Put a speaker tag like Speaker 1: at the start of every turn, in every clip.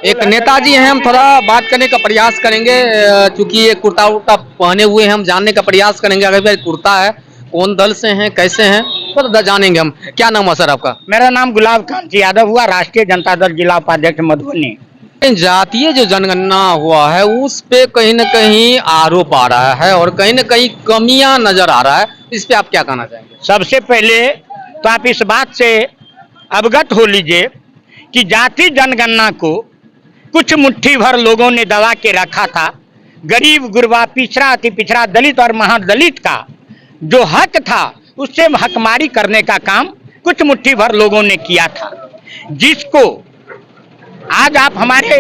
Speaker 1: एक नेताजी हैं, हम थोड़ा बात करने का प्रयास करेंगे क्योंकि ये कुर्ता उर्ता पहने हुए हैं, हम जानने का प्रयास करेंगे अगर भाई कुर्ता है, कौन दल से हैं, कैसे हैं, तो जानेंगे हम। क्या नाम है सर आपका?
Speaker 2: मेरा नाम गुलाब कांत यादव हुआ, राष्ट्रीय जनता दल जिला उपाध्यक्ष मधुबनी।
Speaker 1: जातीय जो जनगणना हुआ है उस पे कहीं न कहीं आरोप आ रहा है और कहीं न कहीं कमियां नजर आ रहा है, इस पे आप क्या कहना चाहेंगे?
Speaker 2: सबसे पहले तो आप इस बात से अवगत हो लीजिए कि जाति जनगणना को कुछ मुट्ठी भर लोगों ने दबा के रखा था। गरीब गुरबा, पिछड़ा, अति पिछड़ा, दलित और महादलित का जो हक था उससे हकमारी करने का काम कुछ मुट्ठी भर लोगों ने किया था, जिसको आज आप हमारे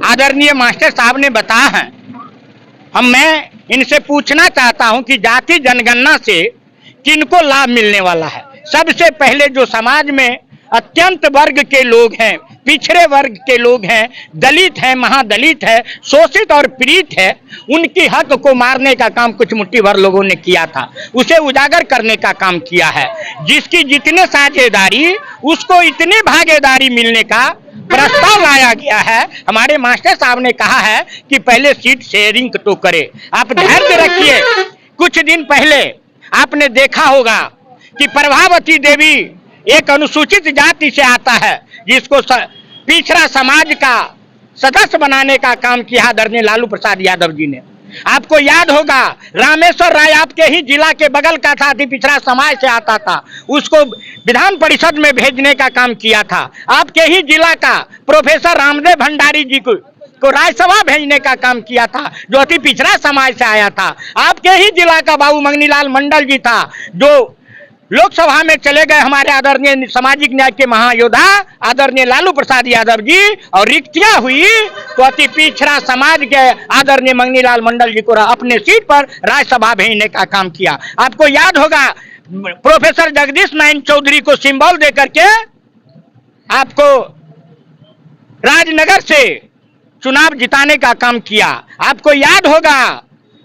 Speaker 2: आदरणीय मास्टर साहब ने बताया है। मैं इनसे पूछना चाहता हूं कि जाति जनगणना से किनको लाभ मिलने वाला है। सबसे पहले जो समाज में अत्यंत वर्ग के लोग हैं, पिछड़े वर्ग के लोग हैं, दलित हैं, महादलित है, शोषित और पीड़ित है, उनकी हक को मारने का काम कुछ मुट्ठी भर लोगों ने किया था, उसे उजागर करने का काम किया है। जिसकी जितने साझेदारी उसको इतनी भागीदारी मिलने का प्रस्ताव लाया गया है। हमारे मास्टर साहब ने कहा है कि पहले सीट शेयरिंग तो करे। आप ध्यान रखिए, कुछ दिन पहले आपने देखा होगा कि प्रभावती देवी एक अनुसूचित जाति से आता है, जिसको पिछड़ा समाज का सदस्य बनाने का काम किया आदरणीय लालू प्रसाद यादव जी ने। आपको याद होगा रामेश्वर राय आपके ही जिला के बगल का था, अति पिछड़ा समाज से आता था, उसको विधान परिषद में भेजने का काम किया था। आपके ही जिला का प्रोफेसर रामदेव भंडारी जी को राज्यसभा भेजने का काम किया था, जो अति पिछड़ा समाज से आया था। आपके ही जिला का बाबू मंगनीलाल मंडल जी था, जो लोकसभा में चले गए, हमारे आदरणीय सामाजिक न्याय के महायोद्धा आदरणीय लालू प्रसाद यादव जी, और रिक्तियां हुई तो अति पिछड़ा समाज के आदरणीय मंगनीलाल मंडल जी को अपने सीट पर राज्यसभा भेजने का काम किया। आपको याद होगा प्रोफेसर जगदीश नारायण चौधरी को सिंबल देकर के आपको राजनगर से चुनाव जिताने का काम किया। आपको याद होगा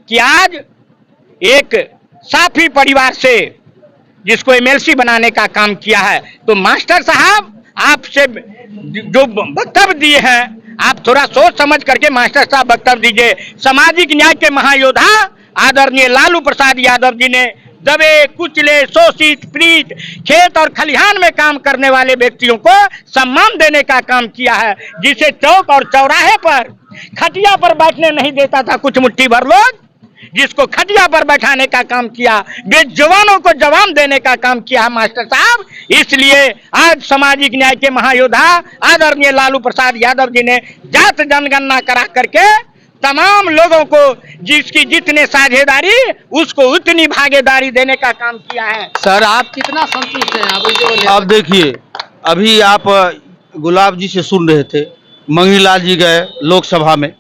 Speaker 2: कि आज एक साफी परिवार से जिसको एमएलसी बनाने का काम किया है। तो मास्टर साहब आपसे जो वक्तव्य दिए हैं, आप थोड़ा सोच समझ करके मास्टर साहब वक्तव्य दीजिए। सामाजिक न्याय के महायोद्धा आदरणीय लालू प्रसाद यादव जी ने दबे कुचले, शोषित, पीड़ित, खेत और खलिहान में काम करने वाले व्यक्तियों को सम्मान देने का काम किया है, जिसे चौक और चौराहे पर खटिया पर बैठने नहीं देता था कुछ मुट्ठी भर लोग, जिसको खटिया पर बैठाने का काम किया, बेजवानों को जवान देने का काम किया मास्टर साहब। इसलिए आज सामाजिक न्याय के महायोद्धा आदरणीय लालू प्रसाद यादव जी ने जात जनगणना करा करके तमाम लोगों को जिसकी जितने साझेदारी उसको उतनी भागीदारी देने का काम किया है।
Speaker 1: सर आप कितना संतुष्ट हैं?
Speaker 3: आप देखिए, अभी आप गुलाब जी से सुन रहे थे, मंगनीलाल जी गए लोकसभा में,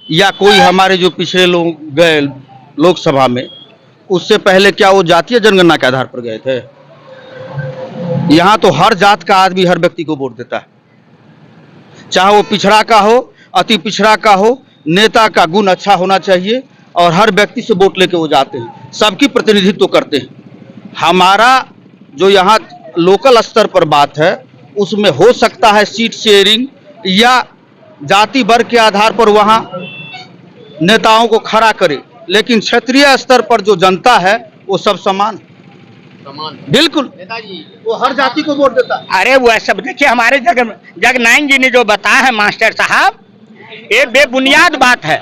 Speaker 3: या कोई हमारे जो पिछड़े लोग गए लोकसभा में, उससे पहले क्या वो जातीय जनगणना के आधार पर गए थे? यहाँ तो हर जात का आदमी हर व्यक्ति को वोट देता है, चाहे वो पिछड़ा का हो, अति पिछड़ा का हो, नेता का गुण अच्छा होना चाहिए और हर व्यक्ति से वोट लेके वो जाते हैं, सबकी प्रतिनिधित्व करते हैं। हमारा जो यहाँ लोकल स्तर पर बात है उसमें हो सकता है सीट शेयरिंग या जाति वर्ग के आधार पर वहाँ नेताओं को खड़ा करे, लेकिन क्षेत्रीय स्तर पर जो जनता है वो सब समान बिल्कुल नेताजी, वो हर जाति को वोट देता है।
Speaker 2: अरे वो सब देखिए, हमारे जगनारायण जी ने जो बताया है मास्टर साहब, ये बेबुनियाद बात है,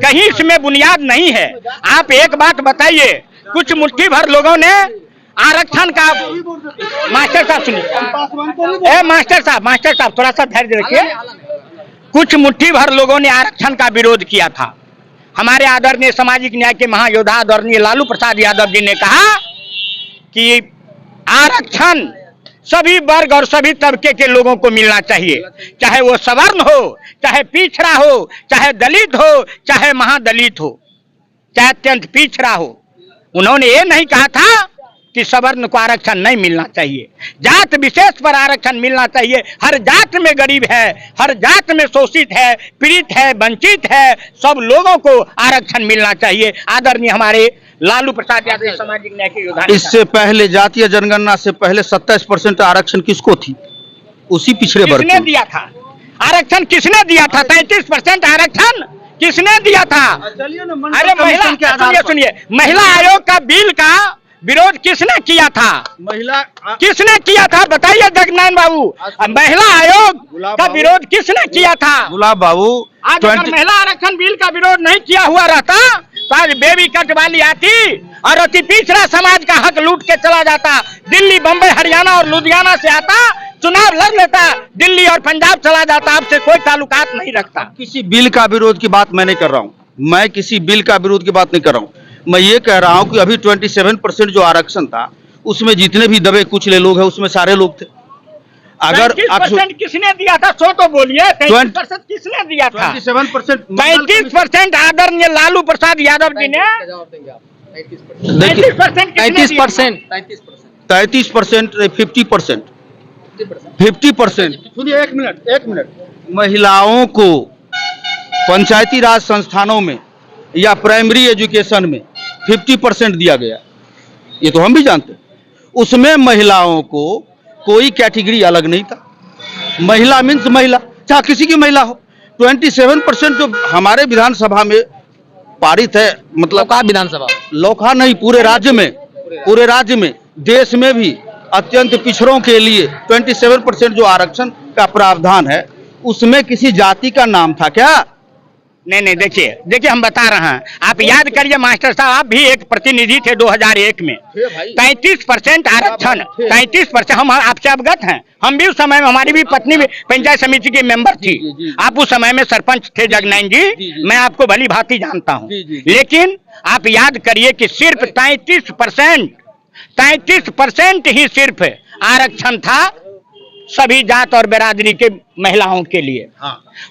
Speaker 2: कहीं इसमें बुनियाद नहीं है। आप एक बात बताइए, कुछ मुट्ठी भर लोगों ने आरक्षण का, मास्टर साहब सुनिए, मास्टर साहब थोड़ा सा धैर्य रखिए। कुछ मुट्ठी भर लोगों ने आरक्षण का विरोध किया था। हमारे आदरणीय सामाजिक न्याय के महायोद्धा आदरणीय लालू प्रसाद यादव जी ने कहा कि आरक्षण सभी वर्ग और सभी तबके के लोगों को मिलना चाहिए, चाहे वो सवर्ण हो, चाहे पिछड़ा हो, चाहे दलित हो, चाहे महादलित हो, चाहे अत्यंत पिछड़ा हो। उन्होंने ये नहीं कहा था कि सवर्ण को आरक्षण नहीं मिलना चाहिए, जात विशेष पर आरक्षण मिलना चाहिए। हर जात में गरीब है, हर जात में शोषित है, पीड़ित है, वंचित है, सब लोगों को आरक्षण मिलना चाहिए। आदरणीय हमारे लालू प्रसाद यादव सामाजिक न्याय के योद्धा।
Speaker 3: इससे पहले जातीय जनगणना से पहले 27% आरक्षण किसको थी? उसी पिछड़े वर्ग
Speaker 2: ने दिया था। आरक्षण किसने दिया था? 33% आरक्षण किसने दिया था?
Speaker 3: चलिए ना,
Speaker 2: अरे महिला, सुनिए, महिला आयोग का बिल का विरोध किसने किया था?
Speaker 3: महिला
Speaker 2: किसने किया था बताइए जगनारायण बाबू। महिला आयोग का विरोध किसने किया था?
Speaker 3: गुलाब बाबू,
Speaker 2: आज अगर महिला आरक्षण बिल का विरोध नहीं किया हुआ रहता तो आज बेबी कट वाली आती और अति पिछड़ा समाज का हक लूट के चला जाता। दिल्ली, बम्बई, हरियाणा और लुधियाना से आता, चुनाव लड़ लेता, दिल्ली और पंजाब चला जाता, आपसे कोई ताल्लुकात नहीं रखता।
Speaker 3: किसी बिल का विरोध की बात मैं नहीं कर रहा हूँ, मैं किसी बिल का विरोध की बात नहीं कर रहा हूँ। मैं ये कह रहा हूँ कि अभी 27% जो आरक्षण था उसमें जितने भी दबे कुचले लोग हैं उसमें सारे लोग थे। अगर
Speaker 2: 33% किसने दिया था सो तो बोलिए, 33% किसने दिया था? 33% आदरणीय लालू प्रसाद यादव जी ने।
Speaker 1: 33%।
Speaker 3: 33%, 50%। सुनिए, एक मिनट। महिलाओं को पंचायती राज संस्थानों में या प्राइमरी एजुकेशन में 50% दिया गया, ये तो हम भी जानते हैं। उसमें महिलाओं को कोई कैटेगरी अलग नहीं था। महिला मीन्स महिला, चाहे किसी की महिला हो। 27% जो हमारे विधानसभा में पारित है, मतलब
Speaker 1: विधानसभा
Speaker 3: लोकहा नहीं, पूरे राज्य में, देश में भी अत्यंत पिछड़ों के लिए 27% जो आरक्षण का प्रावधान है उसमें किसी जाति का नाम था क्या?
Speaker 2: नहीं, देखिए हम बता रहे हैं, आप याद करिए मास्टर साहब, आप भी एक प्रतिनिधि थे 2001 में। 33% आरक्षण, 33%, हम आपसे अवगत हैं। हम भी उस समय में, हमारी भी पत्नी भी पंचायत समिति की मेंबर थी। आप उस समय में सरपंच थे जगनारायण जी, मैं आपको भली भांति जानता हूं। लेकिन आप याद करिए कि सिर्फ 33% ही सिर्फ आरक्षण था सभी जात और बिरादरी के महिलाओं के लिए।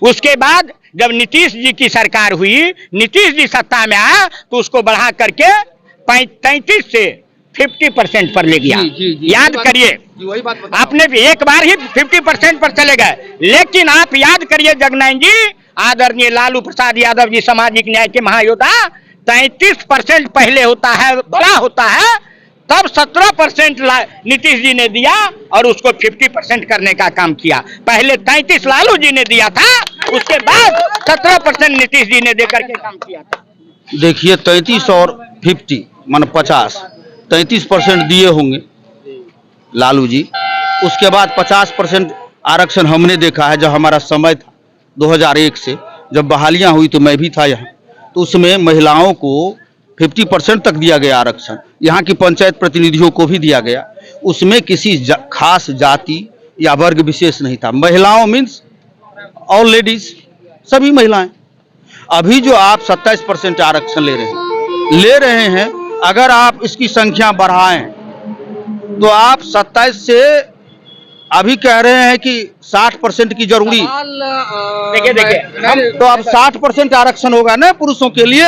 Speaker 2: उसके बाद जब नीतीश जी की सरकार हुई, नीतीश जी सत्ता में आया तो उसको बढ़ा करके 33 से 50% पर ले गया। याद करिए, आपने भी एक बार ही 50% पर चले गए। लेकिन आप याद करिए जगनारायण जी, आदरणीय लालू प्रसाद यादव जी सामाजिक न्याय के महायोद्धा, 33% पहले होता है, बड़ा होता है, तब 17% नीतीश जी ने दिया और उसको 50% करने का काम किया। पहले 33 लालू जी ने दिया था, उसके बाद 17% नीतीश जी ने देकर के काम किया था।
Speaker 3: देखिए, 33 और 50 मान 50, 33% दिए होंगे लालू जी। उसके बाद 50% आरक्षण हमने देखा है। जब हमारा समय था 2001 से, जब बहालियां हुई तो मैं भी था यहाँ, तो उसमें महिलाओं को 50% तक दिया गया आरक्षण। यहाँ की पंचायत प्रतिनिधियों को भी दिया गया। उसमें किसी खास जाति या वर्ग विशेष नहीं था। महिलाओं मीन्स ऑल लेडीज, सभी महिलाएं। अभी जो आप 27% आरक्षण ले रहे हैं, अगर आप इसकी संख्या बढ़ाएं तो आप 27 से अभी कह रहे हैं कि 60% की जरूरी।
Speaker 2: देखिए
Speaker 3: तो अब 60% आरक्षण होगा ना पुरुषों के लिए।